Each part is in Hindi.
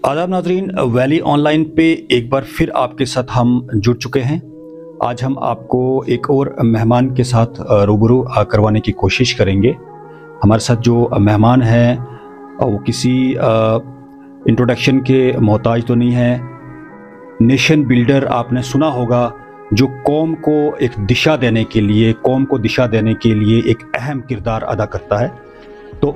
आदाब नाजरीन, वैली ऑनलाइन पे एक बार फिर आपके साथ हम जुड़ चुके हैं। आज हम आपको एक और मेहमान के साथ रूबरू करवाने की कोशिश करेंगे। हमारे साथ जो मेहमान हैं वो किसी इंट्रोडक्शन के मोहताज तो नहीं है। नेशन बिल्डर आपने सुना होगा, जो कौम को एक दिशा देने के लिए, कौम को दिशा देने के लिए एक अहम किरदार अदा करता है। तो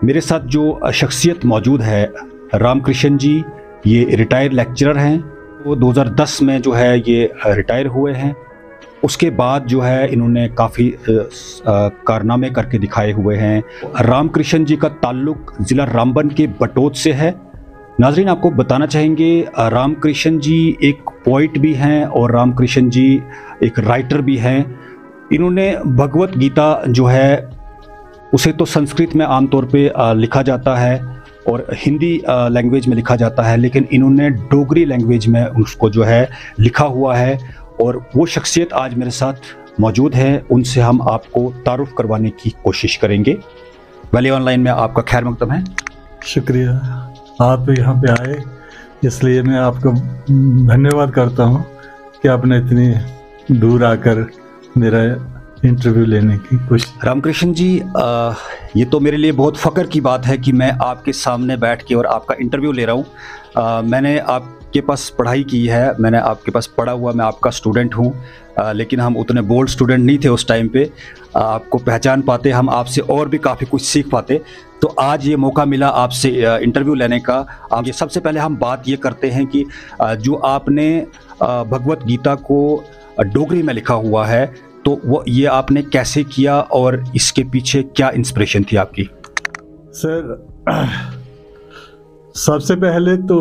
मेरे साथ जो शख्सियत मौजूद है, रामकृष्ण जी, ये रिटायर्ड लेक्चरर हैं। वो 2010 में जो है ये रिटायर हुए हैं। उसके बाद जो है इन्होंने काफ़ी कारनामे करके दिखाए हुए हैं। रामकृष्ण जी का ताल्लुक़ ज़िला रामबन के बटोत से है। नाजरीन, आपको बताना चाहेंगे, रामकृष्ण जी एक पोइट भी हैं और रामकृष्ण जी एक राइटर भी हैं। इन्होंने भगवत गीता जो है उसे तो संस्कृत में आमतौर पे लिखा जाता है और हिंदी लैंग्वेज में लिखा जाता है, लेकिन इन्होंने डोगरी लैंग्वेज में उसको जो है लिखा हुआ है। और वो शख्सियत आज मेरे साथ मौजूद है, उनसे हम आपको तारुफ करवाने की कोशिश करेंगे। वैली ऑनलाइन में आपका खैर मकदम है। शुक्रिया, आप यहाँ पे आए इसलिए मैं आपको धन्यवाद करता हूँ कि आपने इतनी दूर आकर मेरा इंटरव्यू लेने की कोशिश। रामकृष्ण जी, ये तो मेरे लिए बहुत फ़ख्र की बात है कि मैं आपके सामने बैठ के और आपका इंटरव्यू ले रहा हूँ। मैंने आपके पास पढ़ाई की है, मैंने आपके पास पढ़ा हुआ, मैं आपका स्टूडेंट हूँ, लेकिन हम उतने बोल्ड स्टूडेंट नहीं थे उस टाइम पे। आपको पहचान पाते, हम आपसे और भी काफ़ी कुछ सीख पाते। तो आज ये मौका मिला आपसे इंटरव्यू लेने का। आगे सबसे पहले हम बात ये करते हैं कि जो आपने भगवत गीता को डोगरी में लिखा हुआ है, तो वो ये आपने कैसे किया और इसके पीछे क्या इंस्पिरेशन थी आपकी? सर, सबसे पहले तो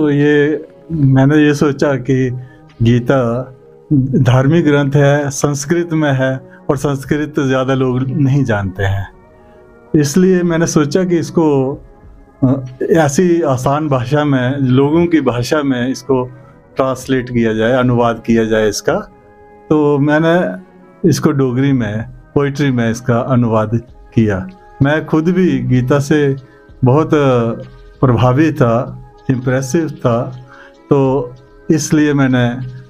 मैंने ये सोचा कि गीता धार्मिक ग्रंथ है, संस्कृत में है और संस्कृत ज़्यादा लोग नहीं जानते हैं। इसलिए मैंने सोचा कि इसको ऐसी आसान भाषा में, लोगों की भाषा में इसको ट्रांसलेट किया जाए, अनुवाद किया जाए इसका। तो मैंने इसको डोगरी में, पोइट्री में इसका अनुवाद किया। मैं खुद भी गीता से बहुत प्रभावित था, इम्प्रेसिव था। तो इसलिए मैंने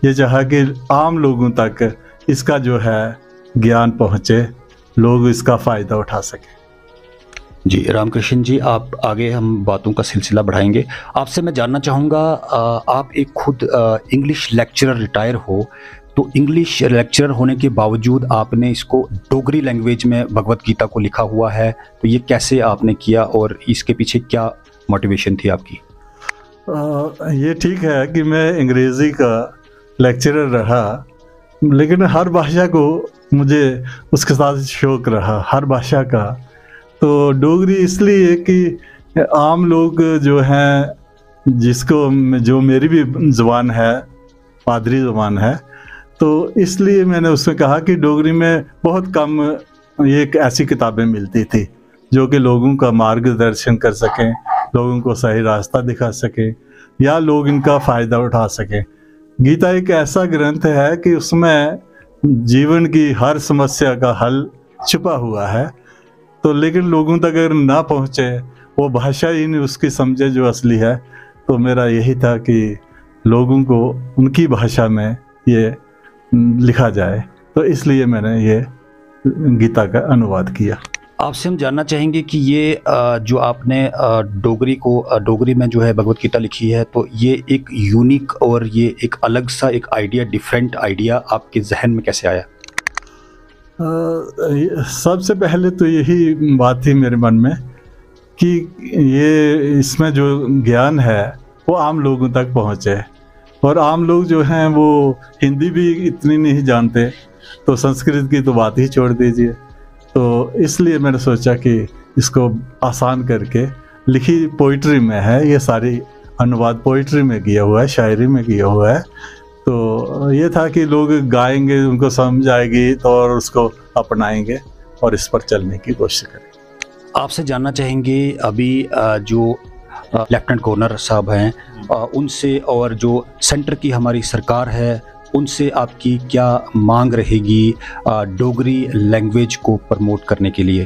ये चाहा कि आम लोगों तक इसका जो है ज्ञान पहुँचे, लोग इसका फ़ायदा उठा सकें। जी रामकृष्ण जी, आप आगे हम बातों का सिलसिला बढ़ाएंगे। आपसे मैं जानना चाहूँगा, आप एक खुद इंग्लिश लेक्चरर रिटायर हो, तो इंग्लिश लेक्चरर होने के बावजूद आपने इसको डोगरी लैंग्वेज में भगवत गीता को लिखा हुआ है, तो ये कैसे आपने किया और इसके पीछे क्या मोटिवेशन थी आपकी? ये ठीक है कि मैं अंग्रेज़ी का लेक्चरर रहा, लेकिन हर भाषा को मुझे उसके साथ शौक़ रहा, हर भाषा का। तो डोगरी इसलिए कि आम लोग जो हैं, जो मेरी भी ज़ुबान है, मादरी ज़ुबान है, तो इसलिए मैंने उसमें कहा कि डोगरी में बहुत कम ये ऐसी किताबें मिलती थी जो कि लोगों का मार्गदर्शन कर सकें, लोगों को सही रास्ता दिखा सकें या लोग इनका फ़ायदा उठा सकें। गीता एक ऐसा ग्रंथ है कि उसमें जीवन की हर समस्या का हल छुपा हुआ है। तो लेकिन लोगों तक अगर ना पहुँचे, वो भाषा ही नहीं उसकी समझे जो असली है, तो मेरा यही था कि लोगों को उनकी भाषा में ये लिखा जाए। तो इसलिए मैंने ये गीता का अनुवाद किया। आपसे हम जानना चाहेंगे कि ये जो आपने डोगरी में जो है भगवत गीता लिखी है, तो ये एक यूनिक और ये एक अलग सा एक आइडिया, डिफरेंट आइडिया आपके जहन में कैसे आया? सबसे पहले तो यही बात थी मेरे मन में कि ये इसमें जो ज्ञान है वो आम लोगों तक पहुँचे। और आम लोग जो हैं वो हिंदी भी इतनी नहीं जानते, तो संस्कृत की तो बात ही छोड़ दीजिए। तो इसलिए मैंने सोचा कि इसको आसान करके, लिखी पोइट्री में है, ये सारी अनुवाद पोइट्री में किया हुआ है, शायरी में किया हुआ है। तो ये था कि लोग गाएंगे, उनको समझ आएगी तो और उसको अपनाएंगे और इस पर चलने की कोशिश करेंगे। आपसे जानना चाहेंगे, अभी जो लेफ्टिनेंट गवर्नर साहब हैं, उनसे और जो सेंटर की हमारी सरकार है, उनसे आपकी क्या मांग रहेगी डोगरी लैंग्वेज को प्रमोट करने के लिए?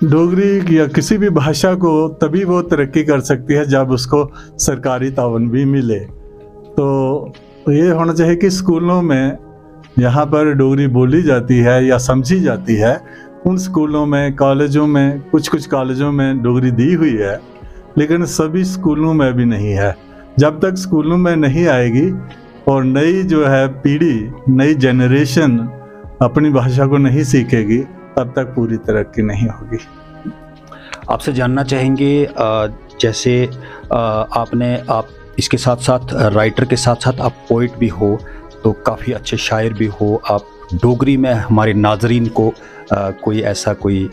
डोगरी या किसी भी भाषा को तभी वो तरक्की कर सकती है जब उसको सरकारी तावन भी मिले। तो ये होना चाहिए कि स्कूलों में यहाँ पर डोगरी बोली जाती है या समझी जाती है, उन स्कूलों में, कॉलेजों में, कुछ कॉलेजों में डोगरी दी हुई है, लेकिन सभी स्कूलों में भी नहीं है। जब तक स्कूलों में नहीं आएगी और नई जो है पीढ़ी, नई जनरेशन अपनी भाषा को नहीं सीखेगी, तब तक पूरी तरक्की नहीं होगी। आपसे जानना चाहेंगे, जैसे आप इसके साथ साथ राइटर के साथ साथ आप पोइट भी हो, तो काफ़ी अच्छे शायर भी हो। आप डोगरी में हमारे नाजरीन को कोई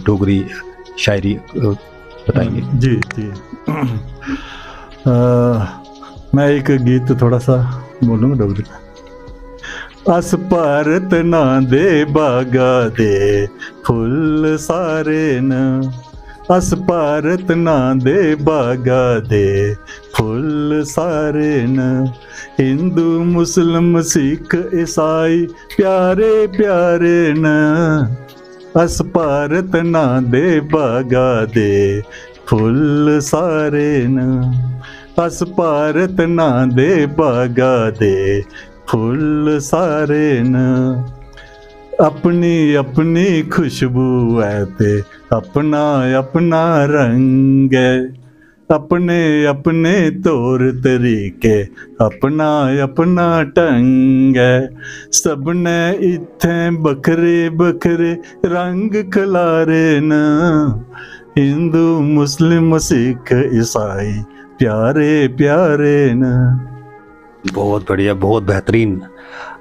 डोगरी शायरी बताएंगे? जी जी। मैं एक गीत थोड़ा सा बोलूँगा डोगरी में। अस भारत ना दे बागा दे फुल सारे न, अस भारत ना दे बागा दे फुल सारे न, हिंदू मुस्लिम सिख ईसाई प्यारे प्यारे न, अस भारत ना दे बागा दे फुल सारे न, अस भारत ना दे बागा दे फुल सारे न, अपनी अपनी खुशबू है ते अपना अपना रंग है, अपने अपने तौर तरीके अपना अपना ढंग है, सबने इत्थे बखरे बखरे रंग खलारे न, हिंदू मुस्लिम सिख ईसाई प्यारे प्यारे न। बहुत बढ़िया, बहुत बेहतरीन।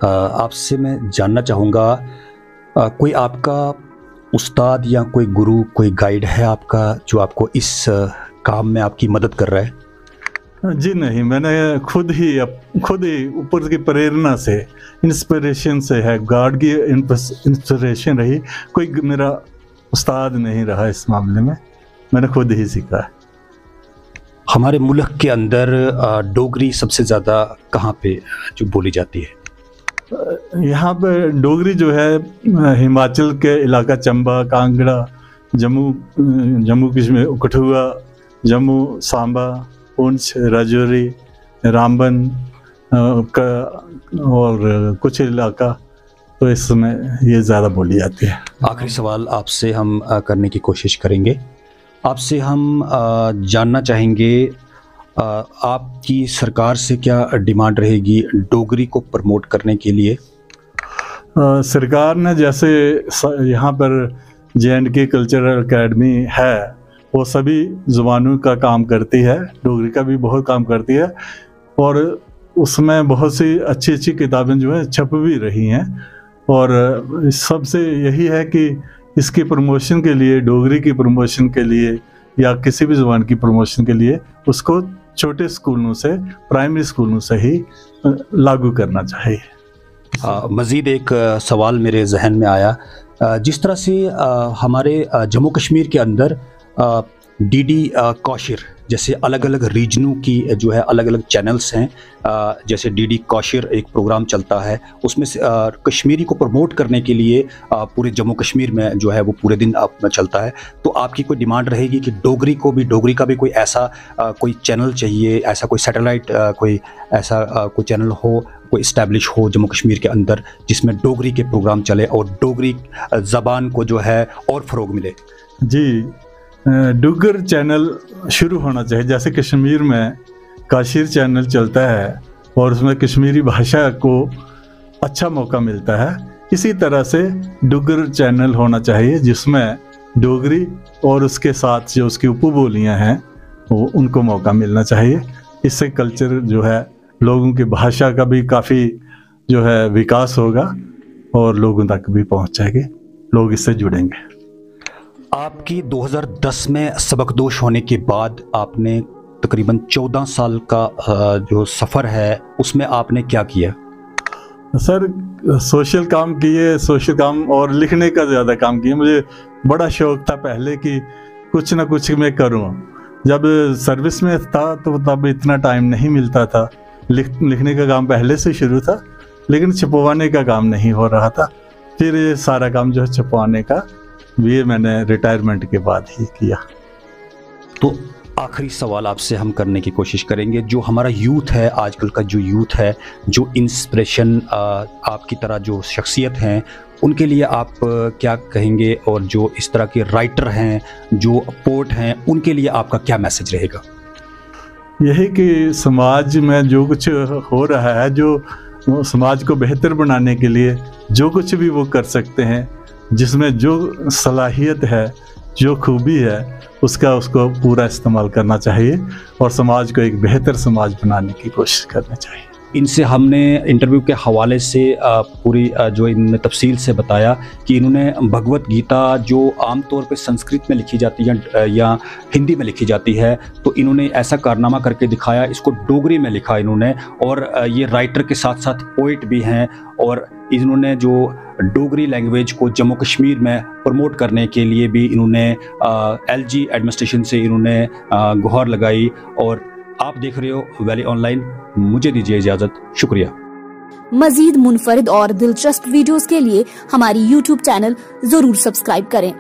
आपसे मैं जानना चाहूँगा, कोई आपका उस्ताद या कोई गुरु, कोई गाइड है आपका जो आपको इस काम में आपकी मदद कर रहा है? जी नहीं, मैंने खुद ही ऊपर की प्रेरणा से, इंस्पिरेशन से है, गॉड की इंस्पिरेशन रही। कोई मेरा उस्ताद नहीं रहा इस मामले में, मैंने खुद ही सीखा है। हमारे मुल्क के अंदर डोगरी सबसे ज़्यादा कहाँ पे जो बोली जाती है? यहाँ पे डोगरी जो है हिमाचल के इलाका चंबा, कांगड़ा, जम्मू कश्मीर, कठुआ, जम्मू, सांबा, पुंछ, राजौरी, रामबन और कुछ इलाका, तो इसमें ये ज़्यादा बोली जाती है। आखिरी सवाल आपसे हम करने की कोशिश करेंगे। आपसे हम जानना चाहेंगे, आपकी सरकार से क्या डिमांड रहेगी डोगरी को प्रमोट करने के लिए? सरकार ने जैसे यहाँ पर J&K कल्चरल एकेडमी है, वो सभी ज़ुबानों का काम करती है, डोगरी का भी बहुत काम करती है, और उसमें बहुत सी अच्छी अच्छी किताबें जो है छप भी रही हैं। और सबसे यही है कि इसकी प्रमोशन के लिए, डोगरी की प्रमोशन के लिए या किसी भी ज़ुबान की प्रमोशन के लिए उसको छोटे स्कूलों से, प्राइमरी स्कूलों से ही लागू करना चाहिए। मज़ीद एक सवाल मेरे जहन में आया, जिस तरह से हमारे जम्मू कश्मीर के अंदर डीडी कौशर जैसे अलग अलग रीजनों की जो है अलग अलग चैनल्स हैं, जैसे डीडी कौशर एक प्रोग्राम चलता है, उसमें से कश्मीरी को प्रमोट करने के लिए पूरे जम्मू कश्मीर में जो है वो पूरे दिन चलता है। तो आपकी कोई डिमांड रहेगी कि डोगरी का भी कोई ऐसा कोई चैनल चाहिए, ऐसा कोई सैटेलाइट कोई ऐसा कोई चैनल हो, कोई इस्टेब्लिश हो जम्मू कश्मीर के अंदर, जिसमें डोगरी के प्रोग्राम चले और डोगरी ज़बान को जो है और फ़रोग मिले? जी, डुगर चैनल शुरू होना चाहिए। जैसे कश्मीर में काशिर चैनल चलता है और उसमें कश्मीरी भाषा को अच्छा मौका मिलता है, इसी तरह से डुगर चैनल होना चाहिए जिसमें डोगरी और उसके साथ जो उसकी उपबोलियाँ हैं वो उनको मौका मिलना चाहिए। इससे कल्चर जो है, लोगों की भाषा का भी काफ़ी जो है विकास होगा और लोगों तक भी पहुँचेगी, लोग इससे जुड़ेंगे। आपकी 2010 में सबकदोश होने के बाद आपने तकरीबन 14 साल का जो सफ़र है उसमें आपने क्या किया? सर, सोशल काम और लिखने का ज़्यादा काम किया। मुझे बड़ा शौक़ था पहले कि कुछ ना कुछ मैं करूं। जब सर्विस में था तो तब इतना टाइम नहीं मिलता था। लिखने का काम पहले से शुरू था, लेकिन छपवाने का काम नहीं हो रहा था। फिर ये सारा काम जो है छपवाने का ये मैंने रिटायरमेंट के बाद ही किया। तो आखिरी सवाल आपसे हम करने की कोशिश करेंगे, जो हमारा यूथ है, आजकल का जो यूथ है, जो इंस्पिरेशन आपकी तरह जो शख्सियत हैं, उनके लिए आप क्या कहेंगे, और जो इस तरह के राइटर हैं, जो पोएट हैं, उनके लिए आपका क्या मैसेज रहेगा? यही कि समाज में जो कुछ हो रहा है, जो समाज को बेहतर बनाने के लिए जो कुछ भी वो कर सकते हैं, जिसमें जो सलाहियत है, जो खूबी है, उसको पूरा इस्तेमाल करना चाहिए और समाज को एक बेहतर समाज बनाने की कोशिश करनी चाहिए। इनसे हमने इंटरव्यू के हवाले से पूरी जो इन्होंने तफसील से बताया कि इन्होंने भगवत गीता जो आमतौर पे संस्कृत में लिखी जाती है या हिंदी में लिखी जाती है, तो इन्होंने ऐसा कारनामा करके दिखाया, इसको डोगरी में लिखा इन्होंने, और ये राइटर के साथ साथ पोइट भी हैं, और इन्होंने जो डोगरी लैंग्वेज को जम्मू कश्मीर में प्रमोट करने के लिए भी इन्होंने LG एडमिनिस्ट्रेशन से इन्होंने गुहार लगाई। और आप देख रहे हो वैली ऑनलाइन, मुझे दीजिए इजाज़त, शुक्रिया। मजीद मुनफरिद और दिलचस्प वीडियोस के लिए हमारी YouTube चैनल जरूर सब्सक्राइब करें।